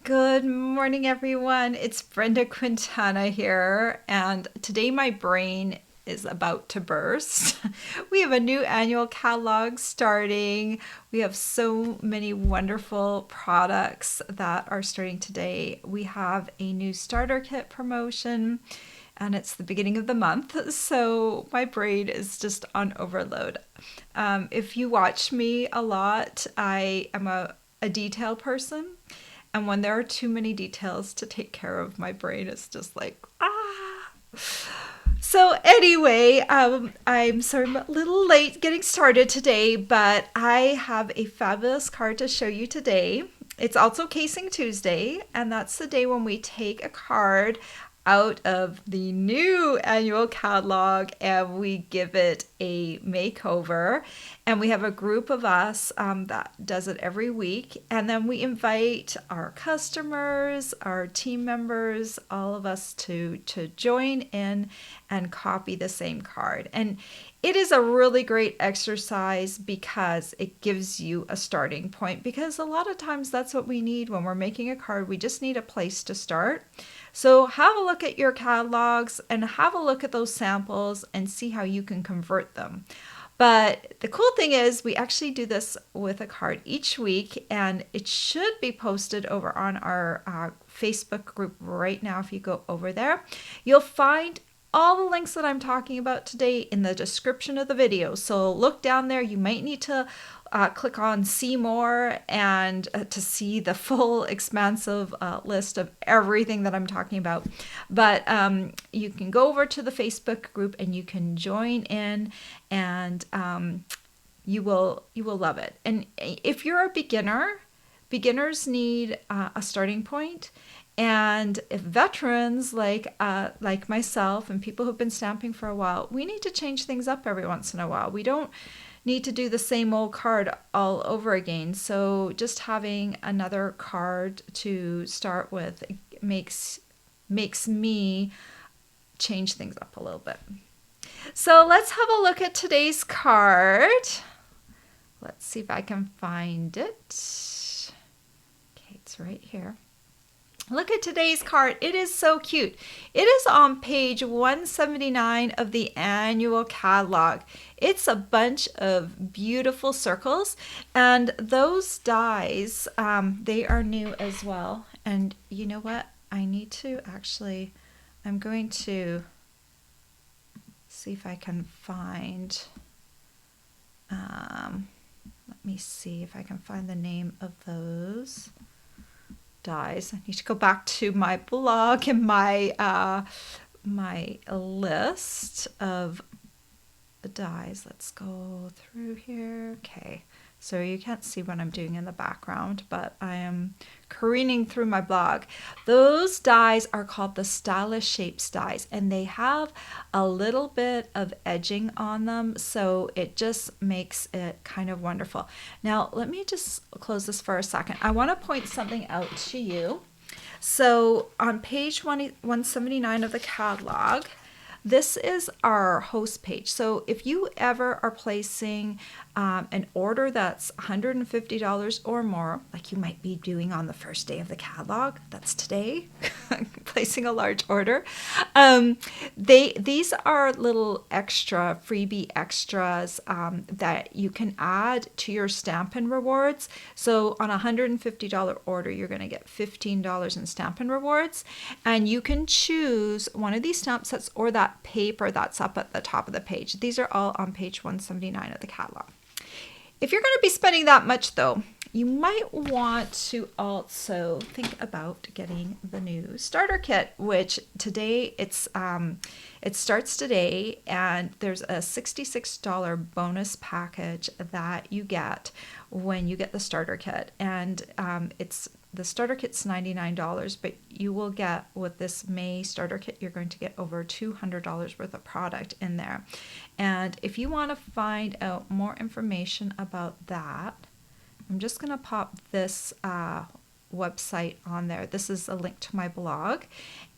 Good morning, everyone. It's Brenda Quintana here, and today my brain is about to burst. We have a new annual catalog starting. We have so many wonderful products that are starting today. We have a new starter kit promotion, and it's the beginning of the month, so my brain is just on overload. If you watch me a lot, I am a detail person. And when there are too many details to take care of, my brain is just like, ah. So, anyway, I'm sorry I'm a little late getting started today, but I have a fabulous card to show you today. It's also Casing Tuesday, and that's the day when we take a card out of the new annual catalog and we give it a makeover. And we have a group of us that does it every week. And then we invite our customers, our team members, all of us to join in and copy the same card. And it is a really great exercise because it gives you a starting point. Because a lot of times that's what we need when we're making a card. We just need a place to start. So have a look at your catalogs and have a look at those samples and see how you can convert them. But the cool thing is we actually do this with a card each week, and it should be posted over on our Facebook group right now. If you go over there, you'll find all the links that I'm talking about today in the description of the video. So look down there. You might need to click on see more and to see the full expansive list of everything that I'm talking about. But you can go over to the Facebook group and you can join in, and you will love it. And if you're a beginner, beginners need a starting point. And if veterans like myself and people who've been stamping for a while, we need to change things up every once in a while. We don't need to do the same old card all over again. So just having another card to start with makes me change things up a little bit. So let's have a look at today's card. Let's see if I can find it. Okay, it's right here. Look at today's card. It is so cute. It is on page 179 of the annual catalog. It's a bunch of beautiful circles, and those dies, they are new as well. And you know what? I'm going to see if I can find, let me see if I can find the name of those dies. I need to go back to my blog and my list of dies. Let's go through here. Okay, so you can't see what I'm doing in the background, but I am careening through my blog. Those dies are called the Stylish Shapes dies, and they have a little bit of edging on them, so it just makes it kind of wonderful. Now, let me just close this for a second. I want to point something out to you. So on page 179 of the catalog, this is our host page. So if you ever are placing an order that's $150 or more, like you might be doing on the first day of the catalog, that's today, placing a large order, these are little extra freebie extras that you can add to your Stampin' Rewards. So on a $150 order, you're going to get $15 in Stampin' Rewards, and you can choose one of these stamp sets or that paper that's up at the top of the page. These are all on page 179 of the catalog. If you're going to be spending that much though, you might want to also think about getting the new starter kit, which today it starts today, and there's a $66 bonus package that you get when you get the starter kit, and the starter kit's $99, but you will get, with this May starter kit, you're going to get over $200 worth of product in there. And if you want to find out more information about that, I'm just going to pop this website on there. This is a link to my blog,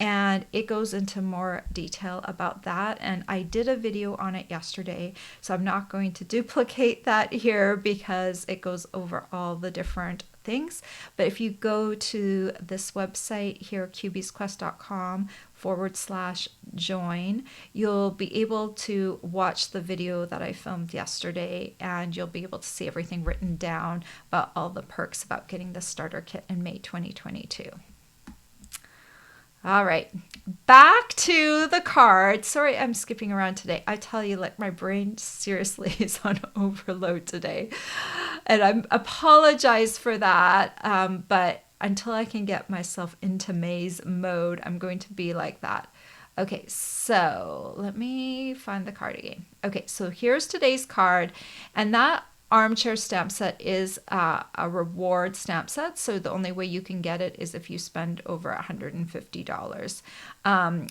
and it goes into more detail about that. And I did a video on it yesterday, so I'm not going to duplicate that here because it goes over all the different things. But if you go to this website here, cubiesquest.com/join, you'll be able to watch the video that I filmed yesterday, and you'll be able to see everything written down about all the perks about getting the starter kit in May 2022. All right, back to the card. Sorry, I'm skipping around today. I tell you, like, my brain seriously is on overload today. And I apologize for that. But until I can get myself into maze mode, I'm going to be like that. Okay, so let me find the card again. Okay, so here's today's card. And that armchair stamp set is a reward stamp set, so the only way you can get it is if you spend over $150.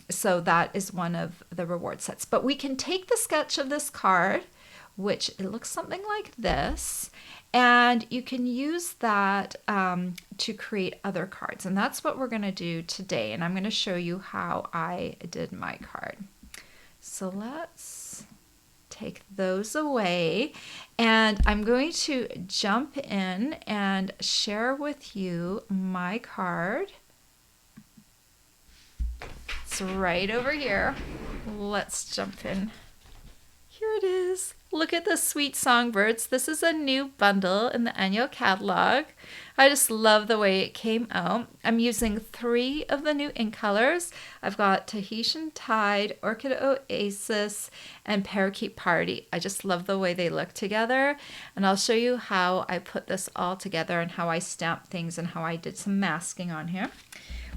So that is one of the reward sets. But we can take the sketch of this card, which it looks something like this, and you can use that to create other cards. And that's what we're going to do today. And I'm going to show you how I did my card. So let's take those away, and I'm going to jump in and share with you my card. It's right over here. Let's jump in. Here it is. Look at the sweet Songbirds. This is a new bundle in the annual catalog. I just love the way it came out. I'm using 3 of the new ink colors. I've got Tahitian Tide, Orchid Oasis, and Parakeet Party. I just love the way they look together. And I'll show you how I put this all together and how I stamped things and how I did some masking on here.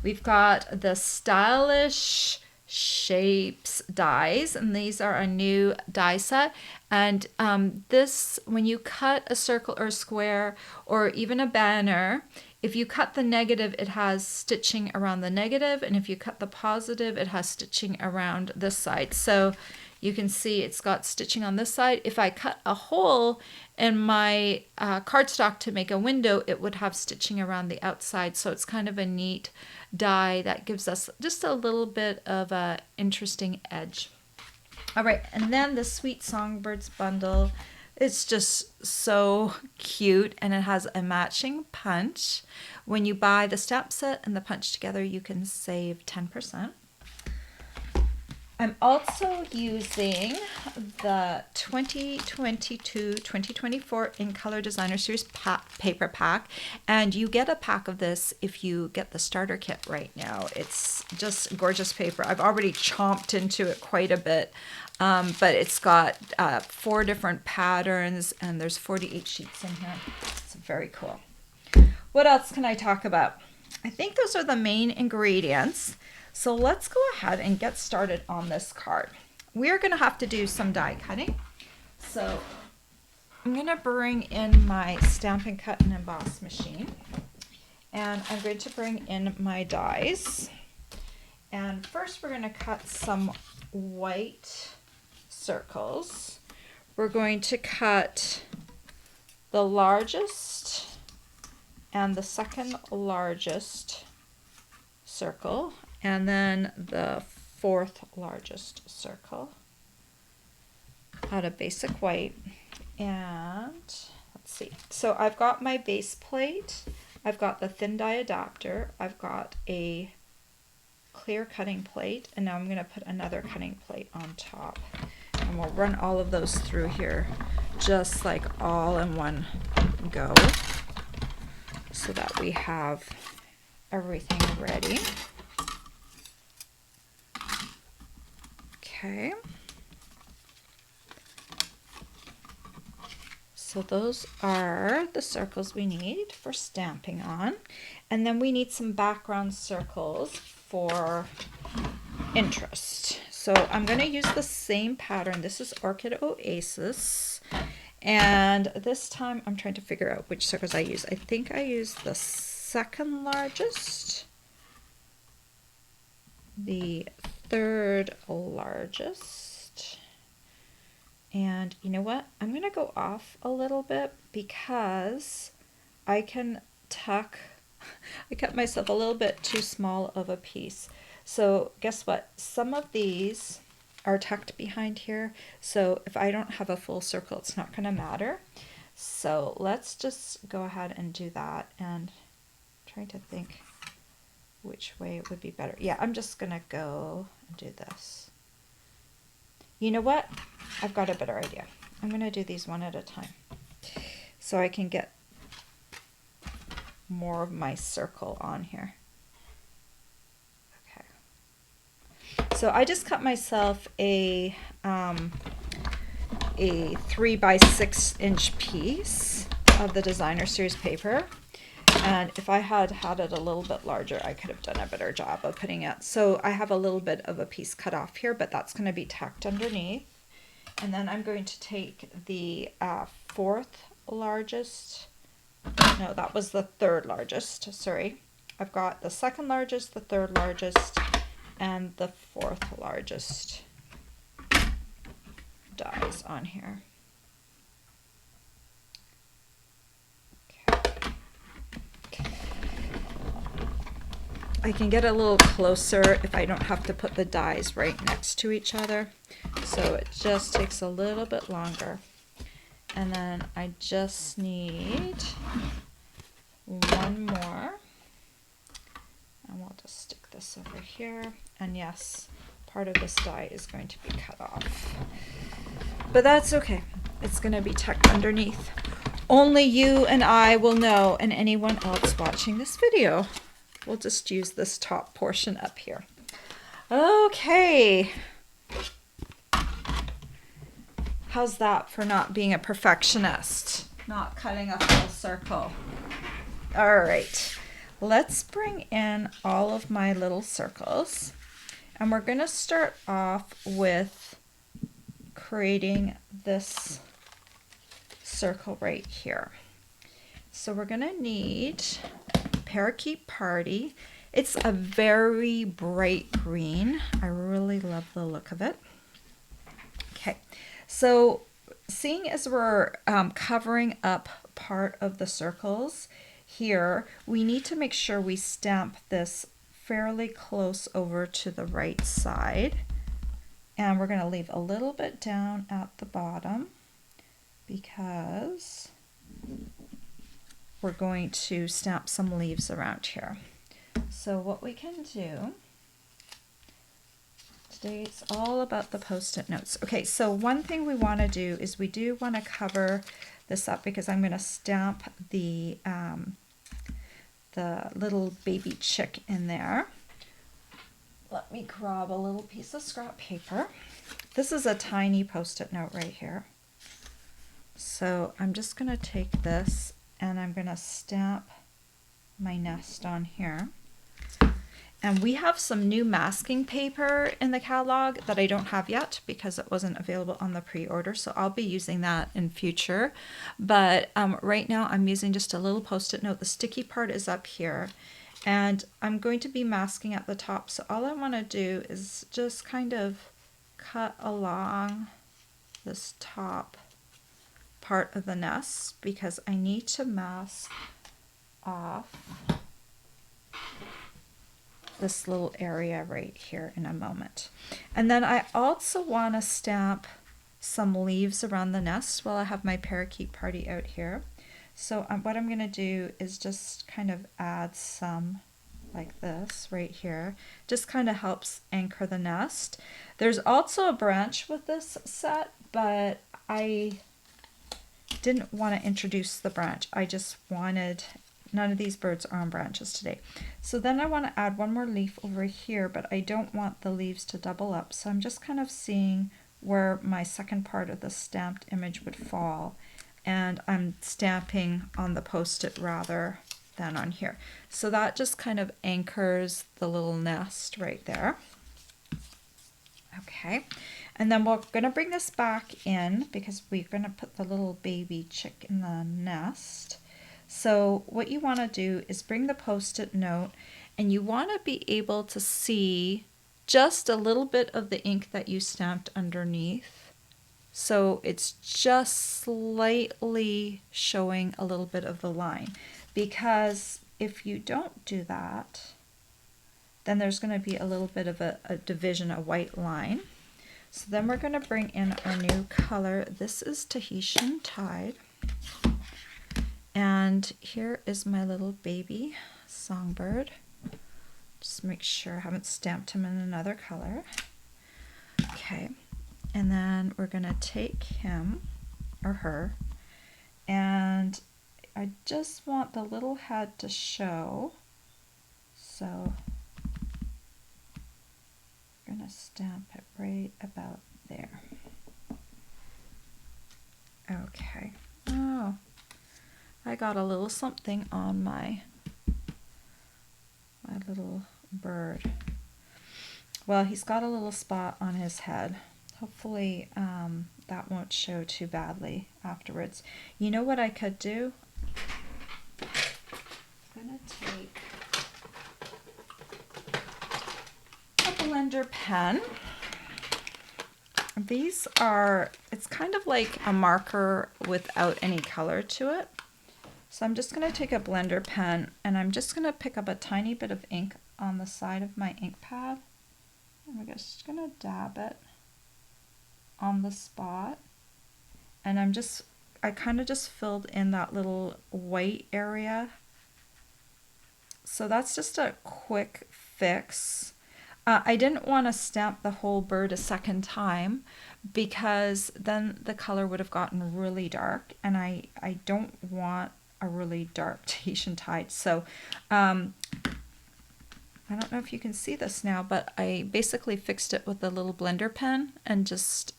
We've got the Stylish Shapes dies, and these are a new die set. And this, when you cut a circle or a square or even a banner, if you cut the negative, it has stitching around the negative, and if you cut the positive, it has stitching around this side. So you can see it's got stitching on this side. If I cut a hole in my cardstock to make a window, it would have stitching around the outside. So it's kind of a neat die that gives us just a little bit of a interesting edge. All right, and then the Sweet Songbirds bundle. It's just so cute, and it has a matching punch. When you buy the stamp set and the punch together, you can save 10%. I'm also using the 2022-2024 In Color Designer Series paper pack, and you get a pack of this if you get the starter kit right now. It's just gorgeous paper. I've already chomped into it quite a bit, but it's got 4 different patterns, and there's 48 sheets in here. It's very cool. What else can I talk about? I think those are the main ingredients. So let's go ahead and get started on this card. We're going to have to do some die cutting. So I'm going to bring in my Stampin' Cut and Emboss machine. And I'm going to bring in my dies. And first we're going to cut some white circles. We're going to cut the largest and the second largest circle, and then the 4th largest circle out of basic white. And let's see, so I've got my base plate, I've got the thin die adapter, I've got a clear cutting plate, and now I'm going to put another cutting plate on top, and we'll run all of those through here just like all in one go so that we have everything ready. Okay, so those are the circles we need for stamping on, and then we need some background circles for interest. So I'm going to use the same pattern. This is Orchid Oasis, and this time I'm trying to figure out which circles I use. I think I use the second largest, the 3rd largest, and you know what? I'm going to go off a little bit because I can tuck, I cut myself a little bit too small of a piece. So guess what? Some of these are tucked behind here, so if I don't have a full circle, it's not going to matter. So let's just go ahead and do that and try to think which way it would be better. Yeah, I'm just gonna go and do this. You know what? I've got a better idea. I'm gonna do these one at a time so I can get more of my circle on here. Okay. So I just cut myself a 3x6 piece of the Designer Series paper. And if I had had it a little bit larger, I could have done a better job of putting it. So I have a little bit of a piece cut off here, but that's going to be tacked underneath. And then I'm going to take the fourth largest, no, that was the third largest, sorry. I've got the second largest, the third largest, and the fourth largest dies on here. I can get a little closer if I don't have to put the dies right next to each other. So it just takes a little bit longer. And then I just need one more. And we'll just stick this over here. And yes, part of this die is going to be cut off. But that's okay. It's going to be tucked underneath. Only you and I will know, and anyone else watching this video. We'll just use this top portion up here. Okay. How's that for not being a perfectionist? Not cutting a full circle. All right. Let's bring in all of my little circles. And we're going to start off with creating this circle right here. So we're going to need Parakeet Party. It's a very bright green. I really love the look of it. Okay, so seeing as we're covering up part of the circles here, we need to make sure we stamp this fairly close over to the right side. And we're going to leave a little bit down at the bottom because we're going to stamp some leaves around here. So what we can do, today it's all about the post-it notes. Okay, so one thing we want to do is we do want to cover this up because I'm going to stamp the little baby chick in there. Let me grab a little piece of scrap paper. This is a tiny post-it note right here. So I'm just going to take this and I'm going to stamp my nest on here. And we have some new masking paper in the catalog that I don't have yet because it wasn't available on the pre-order. So I'll be using that in future. But right now I'm using just a little post-it note. The sticky part is up here. And I'm going to be masking at the top. So all I want to do is just kind of cut along this top part of the nest because I need to mask off this little area right here in a moment. And then I also want to stamp some leaves around the nest while I have my Parakeet Party out here. So what I'm going to do is just kind of add some like this right here. Just kind of helps anchor the nest. There's also a branch with this set, but I didn't want to introduce the branch. I just wanted, none of these birds are on branches today. So then I want to add one more leaf over here, but I don't want the leaves to double up. So I'm just kind of seeing where my second part of the stamped image would fall. And I'm stamping on the post-it rather than on here. So that just kind of anchors the little nest right there. Okay. And then we're going to bring this back in because we're going to put the little baby chick in the nest. So what you want to do is bring the post-it note and you want to be able to see just a little bit of the ink that you stamped underneath. So it's just slightly showing a little bit of the line, because if you don't do that, then there's going to be a little bit of a division, a white line. So then we're going to bring in our new color. This is Tahitian Tide. And here is my little baby songbird. Just make sure I haven't stamped him in another color. Okay, and then we're gonna take him or her, and I just want the little head to show. So we're gonna stamp it right about there. Okay. Oh, I got a little something on my little bird. Well, he's got a little spot on his head. Hopefully that won't show too badly afterwards. You know what I could do? I'm gonna take a blender pen. These are, it's kind of like a marker without any color to it. So I'm just going to take a blender pen and I'm just going to pick up a tiny bit of ink on the side of my ink pad. And I'm just going to dab it on the spot. And I kind of just filled in that little white area. So that's just a quick fix. I didn't want to stamp the whole bird a second time because then the color would have gotten really dark, and I don't want a really dark Tahitian tide. So I don't know if you can see this now, but I basically fixed it with a little blender pen and just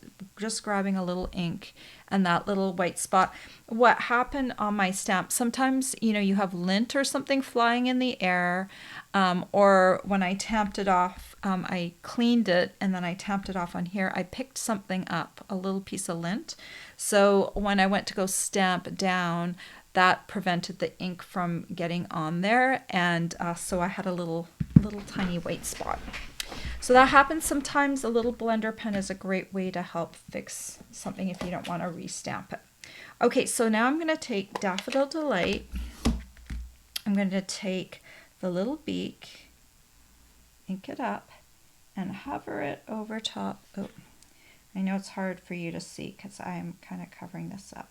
grabbing a little ink and that little white spot. What happened on my stamp, sometimes, you know, you have lint or something flying in the air, or when I tamped it off, I cleaned it and then I tamped it off on here. I picked something up, a little piece of lint. So when I went to go stamp down, that prevented the ink from getting on there, and so I had a little tiny white spot. So that happens sometimes. A little blender pen is a great way to help fix something if you don't want to restamp it. Okay, so now I'm going to take Daffodil Delight. I'm going to take the little beak, ink it up, and hover it over top. Oh, I know it's hard for you to see because I'm kind of covering this up.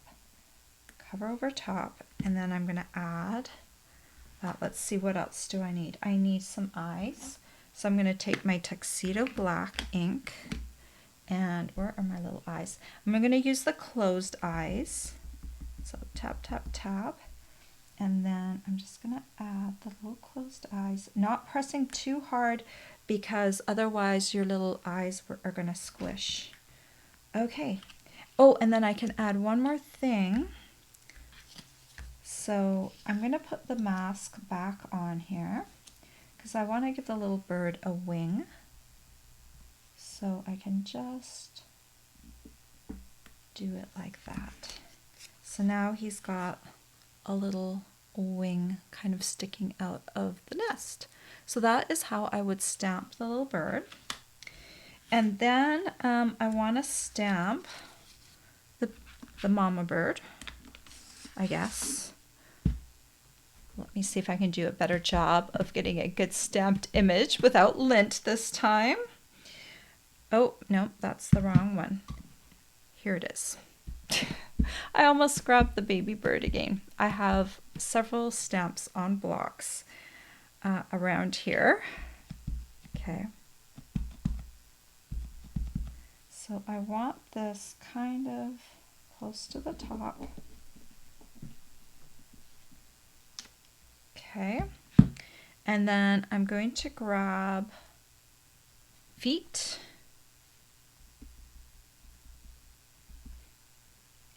Cover over top, and then I'm going to add, let's see, what else do I need? I need some eyes. So I'm going to take my Tuxedo Black ink, and where are my little eyes? I'm going to use the closed eyes. So tap, tap, tap, and then I'm just going to add the little closed eyes, not pressing too hard because otherwise your little eyes are going to squish. Okay. Oh, and then I can add one more thing. So I'm going to put the mask back on here because I want to give the little bird a wing. So I can just do it like that. So now he's got a little wing kind of sticking out of the nest. So that is how I would stamp the little bird. And then I want to stamp the mama bird, I guess. Let me see if I can do a better job of getting a good stamped image without lint this time. Oh, no, that's the wrong one. Here it is. I almost grabbed the baby bird again. I have several stamps on blocks around here. Okay. So I want this kind of close to the top. Okay, and then I'm going to grab feet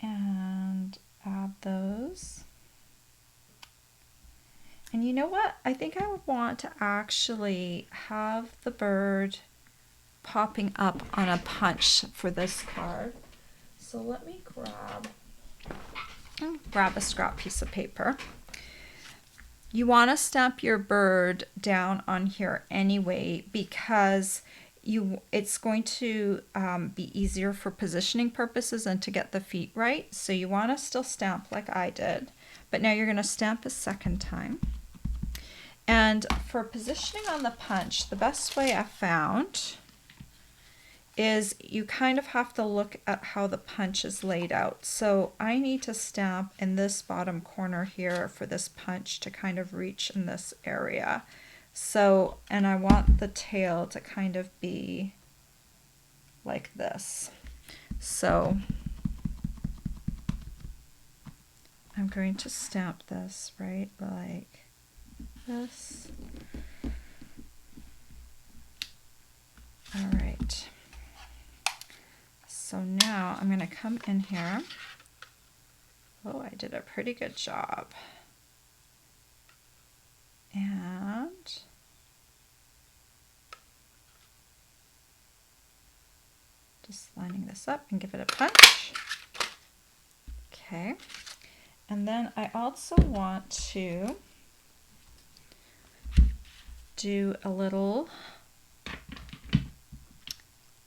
and add those. And you know what? I think I would want to actually have the bird popping up on a punch for this card. So let me grab a scrap piece of paper. You want to stamp your bird down on here anyway because it's going to be easier for positioning purposes and to get the feet right. So you want to still stamp like I did, but now you're going to stamp a second time. And for positioning on the punch, the best way I found is you kind of have to look at how the punch is laid out. So I need to stamp in this bottom corner here for this punch to kind of reach in this area. So, and I want the tail to kind of be like this. So I'm going to stamp this right like this. All right. So now I'm going to come in here. Oh, I did a pretty good job. And just lining this up and give it a punch. Okay. And then I also want to do a little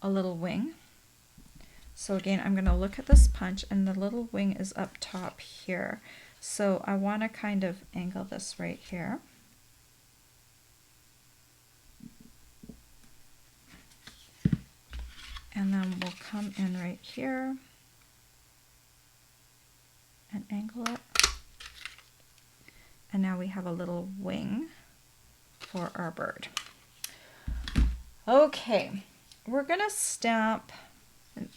wing. So again, I'm going to look at this punch and the little wing is up top here. So I want to kind of angle this right here. And then we'll come in right here and angle it. And now we have a little wing for our bird. Okay, we're gonna stamp.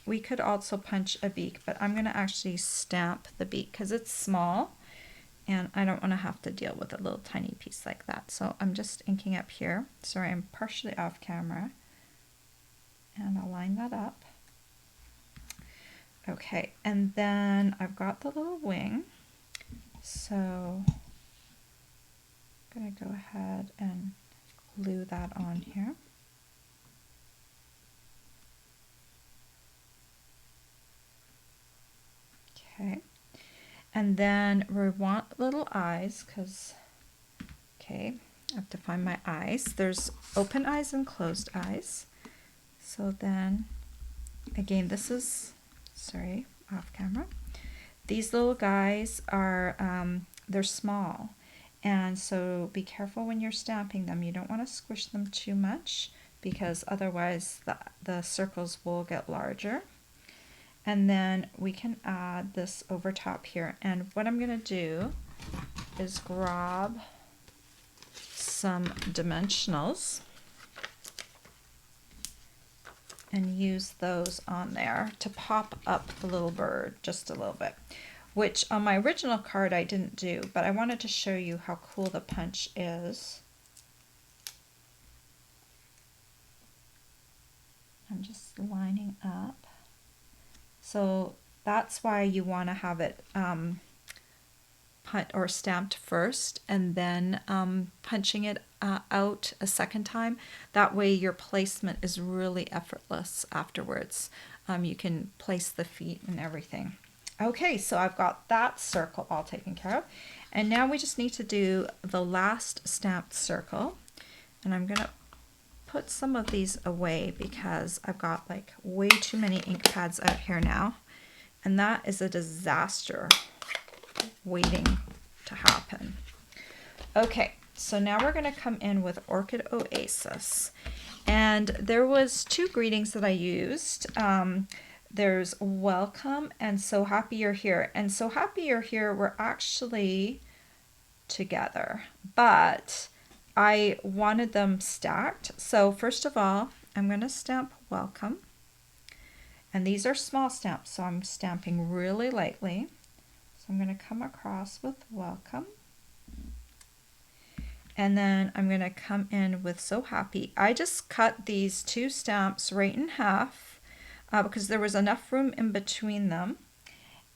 We could also punch a beak, but I'm gonna actually stamp the beak because it's small and I don't want to have to deal with a little tiny piece like that. So I'm just inking up here. Sorry, I'm partially off camera. And I'll line that up. Okay, and then I've got the little wing. So I'm gonna go ahead and glue that on here. Okay, and then we want little eyes because, okay, I have to find my eyes. There's open eyes and closed eyes. So then, again, this is, sorry, off camera. These little guys are, they're small. And so be careful when you're stamping them. You don't want to squish them too much because otherwise the circles will get larger. And then we can add this over top here. And what I'm going to do is grab some dimensionals and use those on there to pop up the little bird just a little bit, which on my original card I didn't do, but I wanted to show you how cool the punch is. I'm just lining up. So that's why you want to have it punt or stamped first and then punching it out a second time. That way your placement is really effortless afterwards. You can place the feet and everything. Okay, so I've got that circle all taken care of. And now we just need to do the last stamped circle. And I'm going to put some of these away because I've got like way too many ink pads out here now. And that is a disaster waiting to happen. Okay, so now we're going to come in with Orchid Oasis. And there was 2 greetings that I used. There's welcome and so happy you're here. And so happy you're here were actually together, but I wanted them stacked. So first of all, I'm going to stamp welcome. And these are small stamps, so I'm stamping really lightly. So I'm going to come across with welcome. And then I'm going to come in with so happy. I just cut these 2 stamps right in half because there was enough room in between them.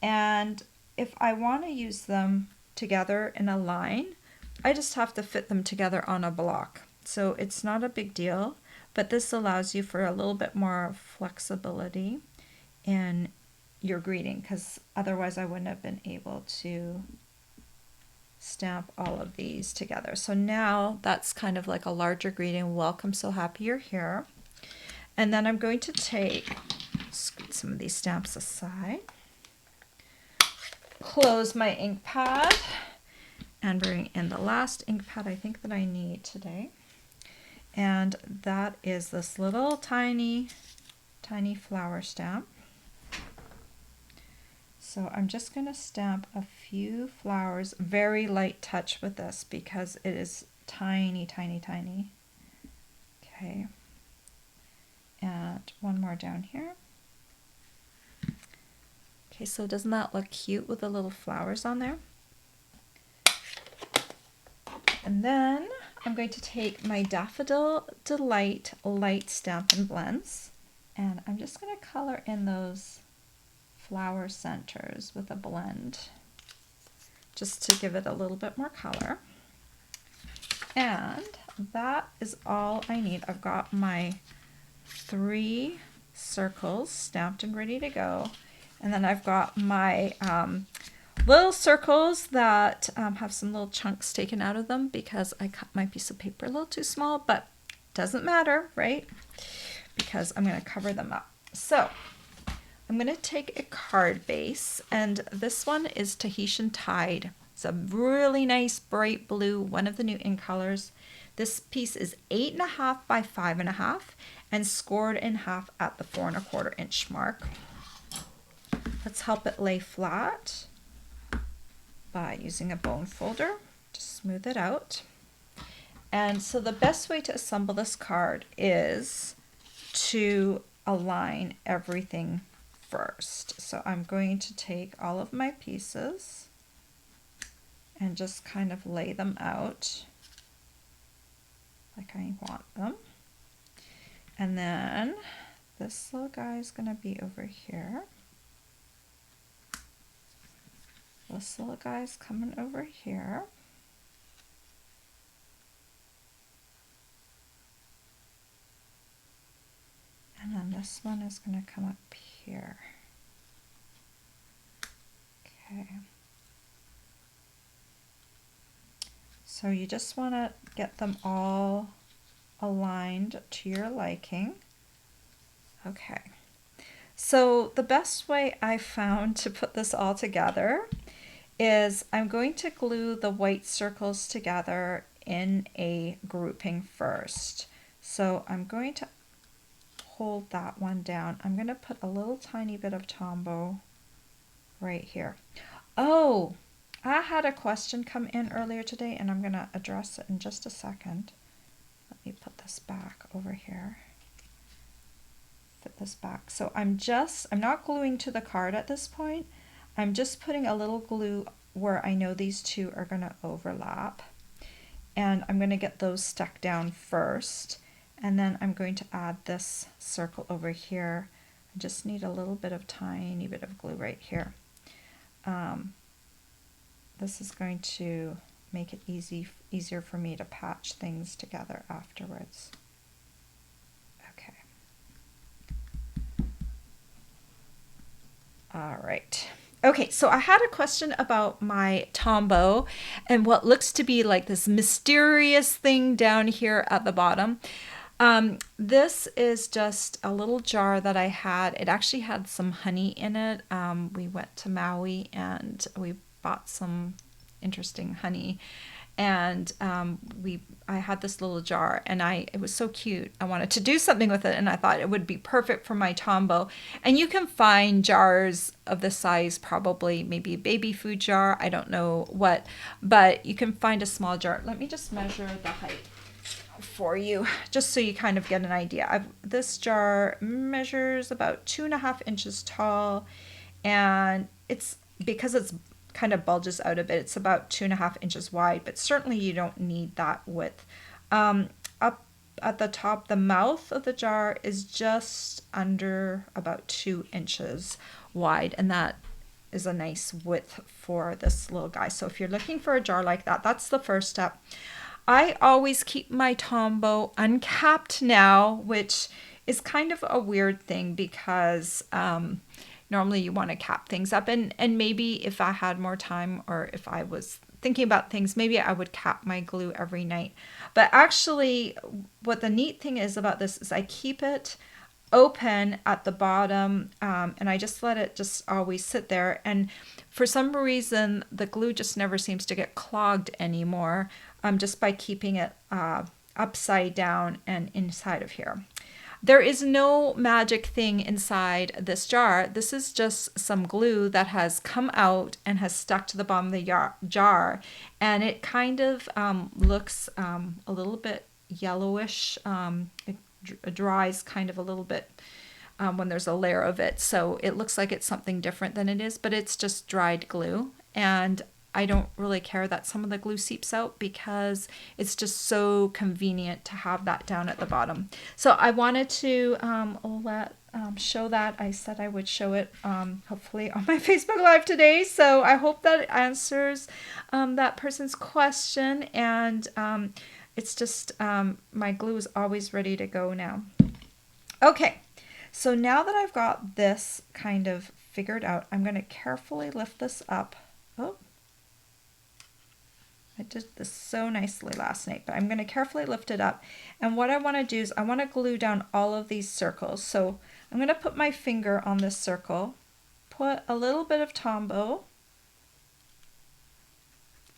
And if I want to use them together in a line, I just have to fit them together on a block. So it's not a big deal, but this allows you for a little bit more flexibility in your greeting because otherwise I wouldn't have been able to stamp all of these together. So now that's kind of like a larger greeting. Welcome, so happy you're here. And then I'm going to scoot some of these stamps aside, close my ink pad, and bring in the last ink pad I think that I need today. And that is this little tiny tiny flower stamp. So I'm just going to stamp a few flowers, very light touch with this because it is tiny, tiny, tiny. Okay. And one more down here. Okay, so doesn't that look cute with the little flowers on there? And then I'm going to take my Daffodil Delight light Stampin' Blends, and I'm just going to color in those flower centers with a blend, just to give it a little bit more color. And that is all I need. I've got my 3 circles stamped and ready to go. And then I've got my little circles that have some little chunks taken out of them because I cut my piece of paper a little too small, but doesn't matter, right? Because I'm going to cover them up. So I'm going to take a card base, and this one is Tahitian Tide. It's a really nice bright blue, one of the new in colors. This piece is 8.5 by 5.5 and scored in half at the 4 1/4 inch mark. Let's help it lay flat by using a bone folder to smooth it out. And so the best way to assemble this card is to align everything first. So I'm going to take all of my pieces and just kind of lay them out like I want them. And then this little guy is going to be over here. This little guy's coming over here. And then this one is going to come up here. Okay. So you just want to get them all aligned to your liking. Okay. So the best way I found to put this all together is I'm going to glue the white circles together in a grouping first. So I'm going to hold that one down. I'm going to put a little tiny bit of Tombow right here. Oh, I had a question come in earlier today and I'm going to address it in just a second. Let me put this back over here. Fit this back. So I'm not gluing to the card at this point. I'm just putting a little glue where I know these two are going to overlap. And I'm going to get those stuck down first. And then I'm going to add this circle over here. I just need a little bit of tiny bit of glue right here. This is going to make it easier for me to patch things together afterwards. Okay. All right. Okay, so I had a question about my Tombow and what looks to be like this mysterious thing down here at the bottom. This is just a little jar that I had. It actually had some honey in it. We went to Maui and we bought some interesting honey. And I had this little jar and it was so cute. I wanted to do something with it and I thought it would be perfect for my Tombow. And you can find jars of this size, probably maybe a baby food jar, I don't know what, but you can find a small jar. Let me just measure the height for you, just so you kind of get an idea. This jar measures about 2.5 inches tall, and because it's kind of bulges out a bit, it's about 2.5 inches wide, but certainly you don't need that width. Up at the top, the mouth of the jar is just under about 2 inches wide, and that is a nice width for this little guy. So if you're looking for a jar like that, that's the first step. I always keep my Tombow uncapped now, which is kind of a weird thing because normally you want to cap things up, and maybe if I had more time or if I was thinking about things, maybe I would cap my glue every night. But actually what the neat thing is about this is I keep it open at the bottom, and I just let it just always sit there, and for some reason the glue just never seems to get clogged anymore, just by keeping it upside down and inside of here. There is no magic thing inside this jar. This is just some glue that has come out and has stuck to the bottom of the jar. And it kind of looks a little bit yellowish. It dries kind of a little bit when there's a layer of it. So it looks like it's something different than it is, but it's just dried glue. And I don't really care that some of the glue seeps out because it's just so convenient to have that down at the bottom. So I wanted to show that. I said I would show it hopefully on my Facebook Live today. So I hope that answers that person's question. And it's just my glue is always ready to go now. Okay, so now that I've got this kind of figured out, I'm going to carefully lift this up. Oh, I did this so nicely last night, but I'm going to carefully lift it up. And what I want to do is I want to glue down all of these circles. So I'm going to put my finger on this circle, put a little bit of Tombow.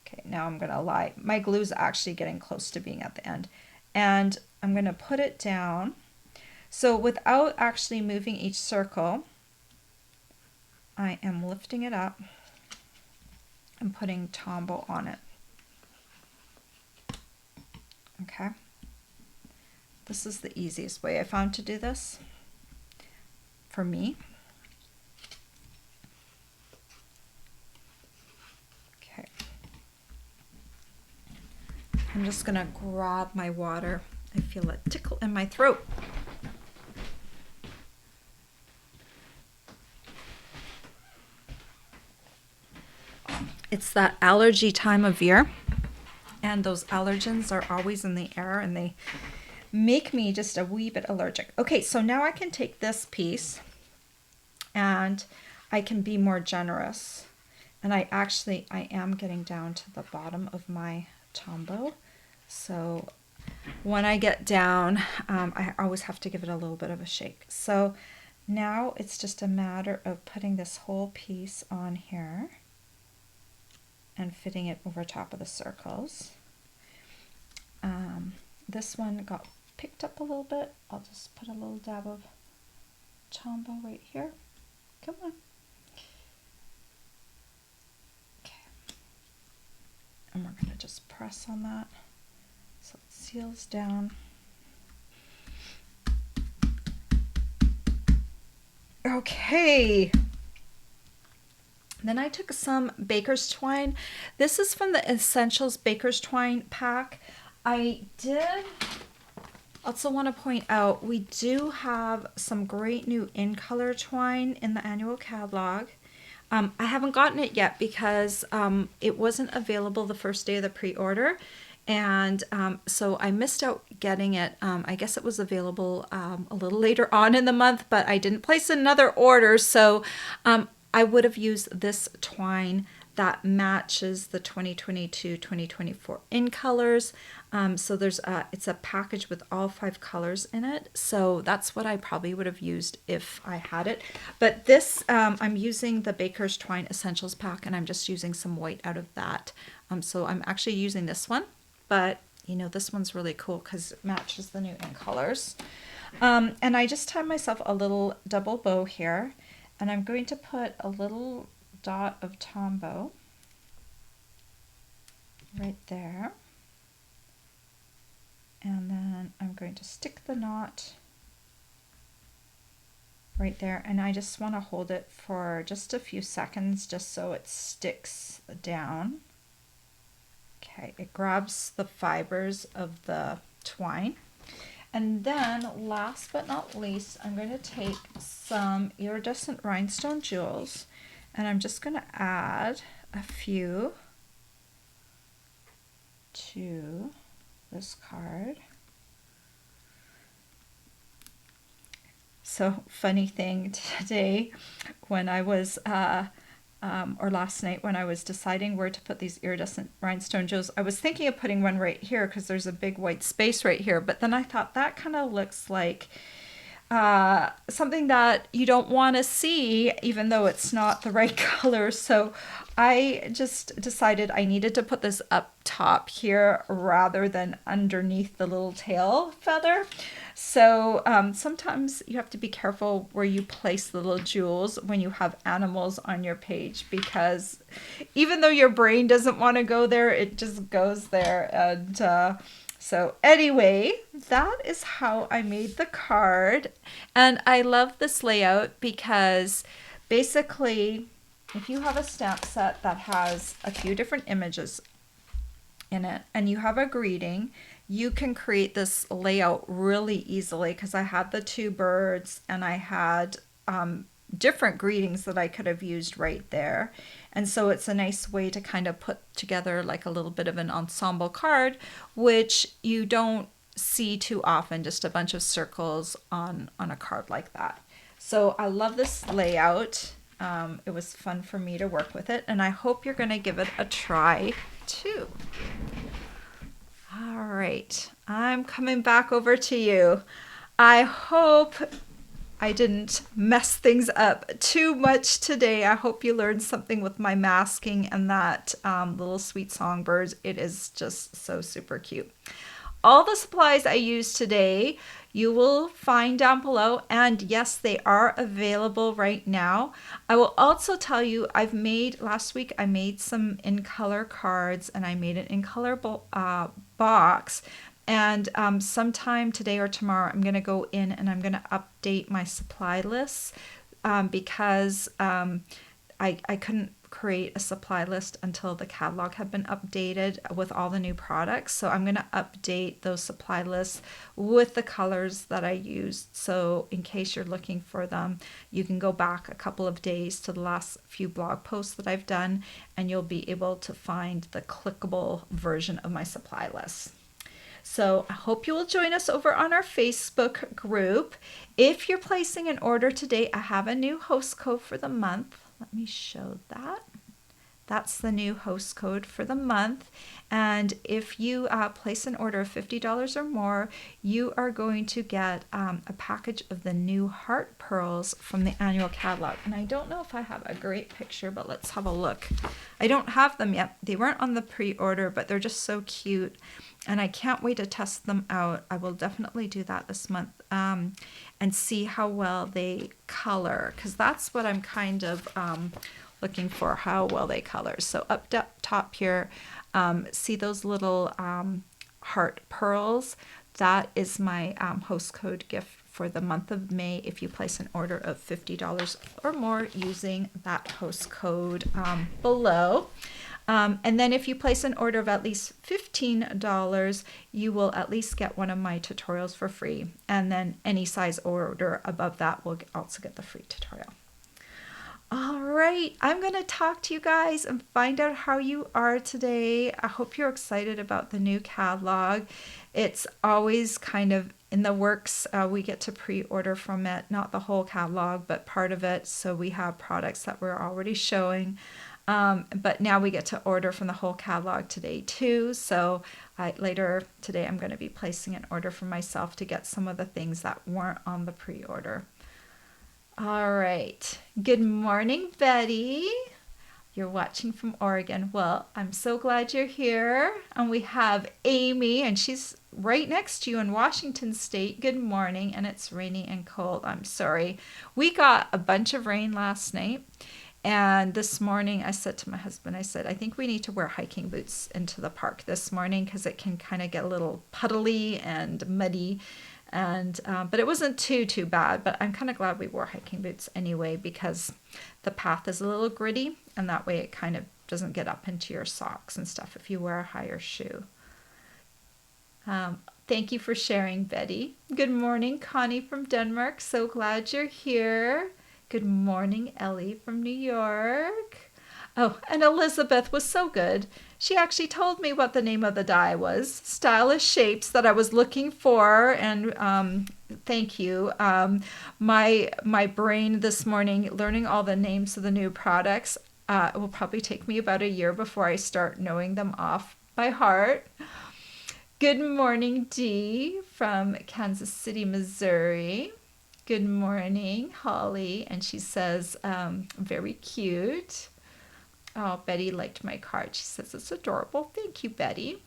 Okay, now I'm going to lie. My glue's actually getting close to being at the end. And I'm going to put it down. So without actually moving each circle, I am lifting it up and putting Tombow on it. Okay, this is the easiest way I found to do this for me. Okay, I'm just gonna grab my water. I feel a tickle in my throat. It's that allergy time of year. And those allergens are always in the air and they make me just a wee bit allergic. Okay, so now I can take this piece and I can be more generous. And I am getting down to the bottom of my Tombow. So when I get down, I always have to give it a little bit of a shake. So now it's just a matter of putting this whole piece on here and fitting it over top of the circles. This one got picked up a little bit. I'll just put a little dab of Tombow right here. Come on. Okay. And we're going to just press on that so it seals down. Okay. Then I took some baker's twine. This is from the Essentials Baker's Twine pack. I did also want to point out we do have some great new in color twine in the annual catalog. I haven't gotten it yet because it wasn't available the first day of the pre-order. And so I missed out getting it. I guess it was available a little later on in the month, but I didn't place another order. So I would have used this twine that matches the 2022-2024 in colors. So it's a package with all 5 colors in it. So that's what I probably would have used if I had it. But this, I'm using the Baker's Twine Essentials pack and I'm just using some white out of that. So I'm actually using this one, but you know, this one's really cool because it matches the new in colors. And I just tied myself a little double bow here. And I'm going to put a little dot of Tombow right there. And then I'm going to stick the knot right there. And I just want to hold it for just a few seconds just so it sticks down. Okay, it grabs the fibers of the twine. And then last but not least, I'm going to take some iridescent rhinestone jewels and I'm just going to add a few to this card. So funny thing today when I was or last night when I was deciding where to put these iridescent rhinestone jewels, I was thinking of putting one right here because there's a big white space right here. But then I thought that kind of looks like something that you don't want to see, even though it's not the right color. So I just decided I needed to put this up top here rather than underneath the little tail feather. So sometimes you have to be careful where you place the little jewels when you have animals on your page, because even though your brain doesn't want to go there, it just goes there. And so anyway, that is how I made the card. And I love this layout because basically, if you have a stamp set that has a few different images in it and you have a greeting, you can create this layout really easily, because I had the two birds and I had different greetings that I could have used right there. And so it's a nice way to kind of put together like a little bit of an ensemble card, which you don't see too often, just a bunch of circles on a card like that. So I love this layout. It was fun for me to work with it, and I hope you're going to give it a try too. All right, I'm coming back over to you. I hope I didn't mess things up too much today. I hope you learned something with my masking and that little sweet songbirds. It is just so super cute. All the supplies I used today you will find down below, and yes, they are available right now. I will also tell you, last week I made some in color cards, and I made an in color box. And sometime today or tomorrow, I'm going to go in and I'm going to update my supply lists, because I couldn't create a supply list until the catalog had been updated with all the new products. So I'm going to update those supply lists with the colors that I used. So in case you're looking for them, you can go back a couple of days to the last few blog posts that I've done, and you'll be able to find the clickable version of my supply list. So I hope you will join us over on our Facebook group. If you're placing an order today, I have a new host code for the month. Let me show that. That's the new host code for the month. And if you place an order of $50 or more, you are going to get a package of the new heart pearls from the annual catalog. And I don't know if I have a great picture, but let's have a look. I don't have them yet. They weren't on the pre-order, but they're just so cute. And I can't wait to test them out. I will definitely do that this month, and see how well they color, because that's what I'm kind of looking for, how well they color. So up top here, see those little heart pearls? That is my host code gift for the month of May if you place an order of $50 or more using that host code below. And then if you place an order of at least $15, you will at least get one of my tutorials for free. And then any size order above that will also get the free tutorial. All right, I'm going to talk to you guys and find out how you are today. I hope you're excited about the new catalog. It's always kind of in the works. We get to pre-order from it, not the whole catalog, but part of it. So we have products that we're already showing. But now we get to order from the whole catalog today too. So later today, I'm going to be placing an order for myself to get some of the things that weren't on the pre-order. All right. Good morning, Betty. You're watching from Oregon. Well, I'm so glad you're here. And we have Amy, and she's right next to you in Washington State. Good morning. And it's rainy and cold. I'm sorry. We got a bunch of rain last night. And this morning I said to my husband, I said, I think we need to wear hiking boots into the park this morning, because it can kind of get a little puddly and muddy. And but it wasn't too bad. But I'm kind of glad we wore hiking boots anyway, because the path is a little gritty, and that way it kind of doesn't get up into your socks and stuff if you wear a higher shoe. Thank you for sharing, Betty. Good morning, Connie from Denmark. So glad you're here. Good morning, Ellie from New York. Oh, and Elizabeth was so good. She actually told me what the name of the die was. Stylish Shapes, that I was looking for. And thank you. My brain this morning, learning all the names of the new products, it will probably take me about a year before I start knowing them off by heart. Good morning, Dee from Kansas City, Missouri. Good morning, Holly. And she says, very cute. Oh, Betty liked my card. She says it's adorable. Thank you, Betty.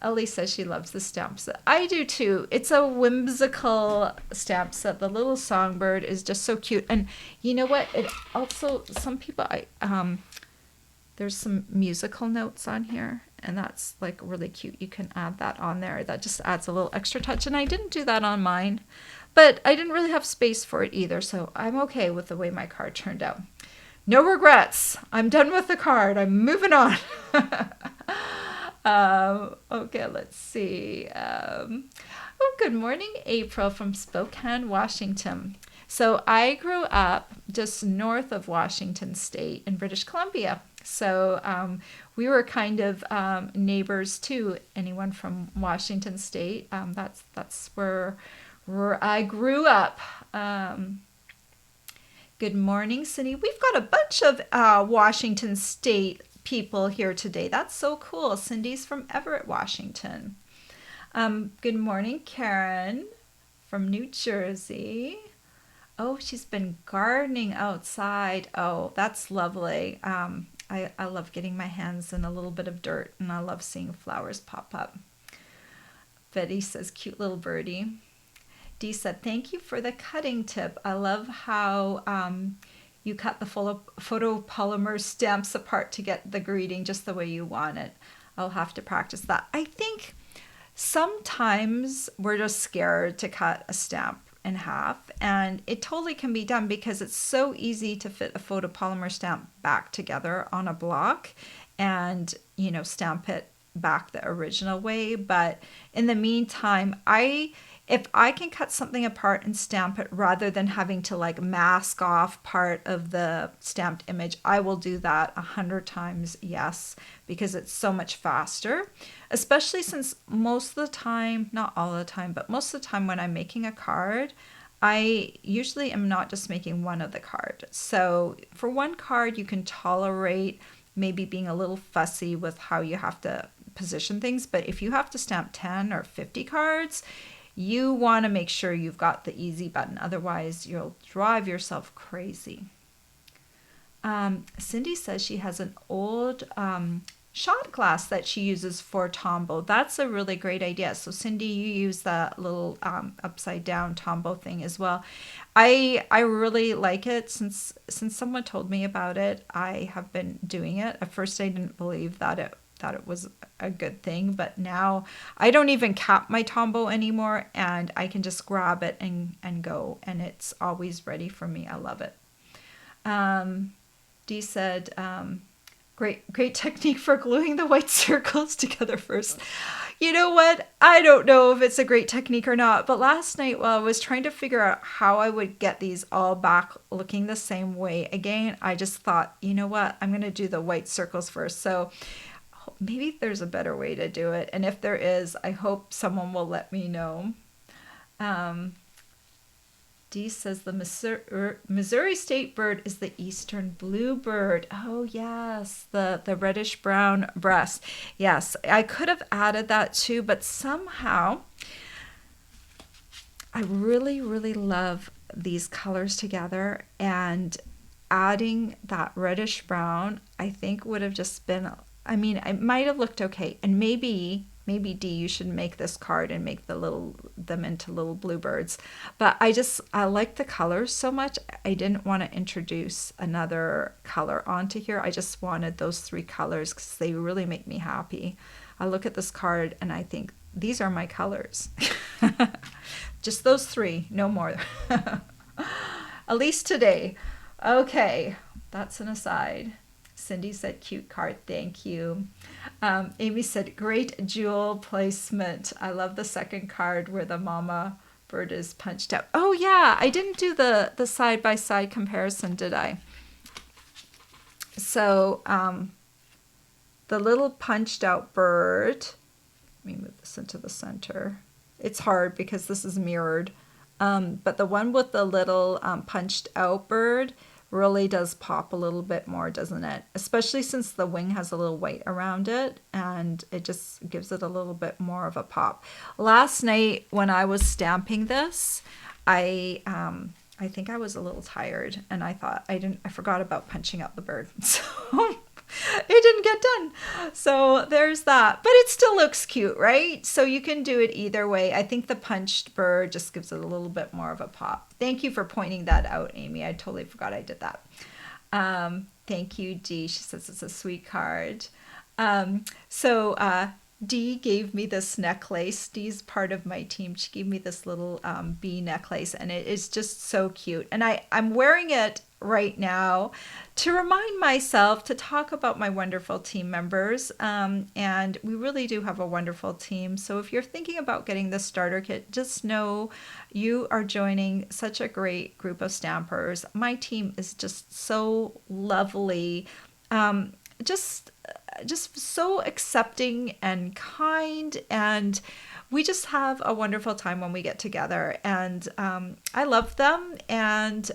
Ellie says she loves the stamp set. I do too. It's a whimsical stamp set. The little songbird is just so cute. And you know what? It also, some people, there's some musical notes on here, and that's like really cute. You can add that on there. That just adds a little extra touch. And I didn't do that on mine, but I didn't really have space for it either. So I'm okay with the way my card turned out. No regrets. I'm done with the card. I'm moving on. Okay, let's see. Good morning, April from Spokane, Washington. So I grew up just north of Washington State in British Columbia. So we were kind of neighbors to anyone from Washington State. That's where I grew up. Good morning, Cindy. We've got a bunch of Washington State people here today. That's so cool. Cindy's from Everett, Washington. Good morning, Karen from New Jersey. Oh, she's been gardening outside. Oh, that's lovely. I love getting my hands in a little bit of dirt, and I love seeing flowers pop up. Betty says, cute little birdie. Dee said, thank you for the cutting tip. I love how you cut the photopolymer stamps apart to get the greeting just the way you want it. I'll have to practice that. I think sometimes we're just scared to cut a stamp in half, and it totally can be done because it's so easy to fit a photopolymer stamp back together on a block and, you know, stamp it back the original way. But in the meantime, if I can cut something apart and stamp it rather than having to like mask off part of the stamped image, I will do that 100 times, yes, because it's so much faster, especially since most of the time, not all the time, but most of the time when I'm making a card, I usually am not just making one of the card. So for one card, you can tolerate maybe being a little fussy with how you have to position things. But if you have to stamp 10 or 50 cards, you want to make sure you've got the easy button. Otherwise, you'll drive yourself crazy. Cindy says she has an old shot glass that she uses for Tombow. That's a really great idea. So Cindy, you use that little upside down Tombow thing as well. I really like it. Since someone told me about it, I have been doing it. At first, I didn't believe that it was a good thing, but now I don't even cap my Tombow anymore, and I can just grab it and go, and it's always ready for me. I love it. Dee said, great technique for gluing the white circles together first. You know what? I don't know if it's a great technique or not, but last night while I was trying to figure out how I would get these all back looking the same way again, I just thought, you know what? I'm going to do the white circles first. So maybe there's a better way to do it. And if there is, I hope someone will let me know. Dee says the Missouri state bird is the eastern bluebird. Oh, yes, the reddish brown breast. Yes, I could have added that too, but somehow I really, really love these colors together, and adding that reddish brown, I think would have just been, I mean, it might have looked okay. And maybe Dee, you should make this card and make them into little bluebirds. But I like the colors so much. I didn't want to introduce another color onto here. I just wanted those three colors because they really make me happy. I look at this card and I think these are my colors. Just those three, no more. At least today. Okay, that's an aside. Cindy said, cute card, thank you. Amy said, great jewel placement. I love the second card where the mama bird is punched out. Oh yeah, I didn't do the side-by-side comparison, did I? So the little punched out bird, let me move this into the center. It's hard because this is mirrored. But the one with the little punched out bird really does pop a little bit more, doesn't it? Especially since the wing has a little white around it, and it just gives it a little bit more of a pop. Last night when I was stamping this, I think I was a little tired, and I thought I forgot about punching out the bird. So it didn't get done. So there's that. But it still looks cute, right? So you can do it either way. I think the punched bird just gives it a little bit more of a pop. Thank you for pointing that out, Amy. I totally forgot I did that. Thank you, Dee. She says it's a sweet card. So Dee gave me this necklace. Dee's part of my team. She gave me this little bee necklace, and it is just so cute. And I'm wearing it right now to remind myself to talk about my wonderful team members. And we really do have a wonderful team. So if you're thinking about getting the starter kit, just know you are joining such a great group of stampers. My team is just so lovely. Just so accepting and kind, and we just have a wonderful time when we get together, and I love them. And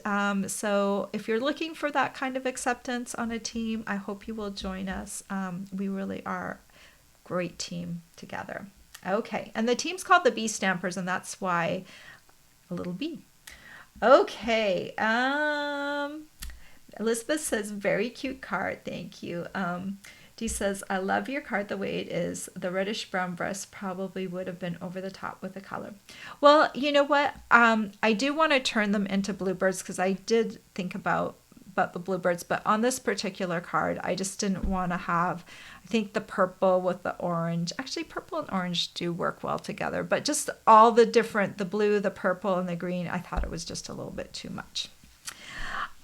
so if you're looking for that kind of acceptance on a team, I hope you will join us. We really are a great team together. Okay, and the team's called the Bee Stampers, and that's why a little bee. Okay, Elizabeth says, very cute card. Thank you. Dee says, I love your card the way it is. The reddish brown breast probably would have been over the top with the color. Well, you know what? I do want to turn them into bluebirds, because I did think about the bluebirds, but on this particular card, I just didn't want to have, I think the purple with the orange. Actually, purple and orange do work well together, but just all the different, the blue, the purple, and the green, I thought it was just a little bit too much.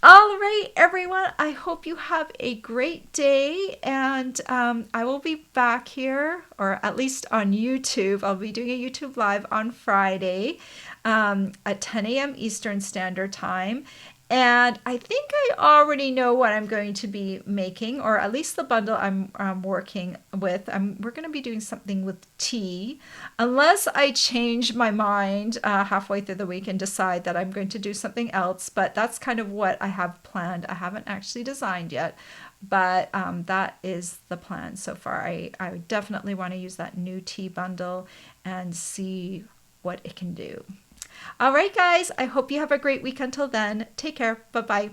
All right, everyone, I hope you have a great day, and I will be back here, or at least on YouTube. I'll be doing a YouTube Live on Friday at 10 a.m. Eastern Standard Time. And I think I already know what I'm going to be making, or at least the bundle I'm working with. We're going to be doing something with tea, unless I change my mind halfway through the week and decide that I'm going to do something else. But that's kind of what I have planned. I haven't actually designed yet, but that is the plan so far. I definitely want to use that new tea bundle and see what it can do. All right, guys, I hope you have a great week until then. Take care. Bye-bye.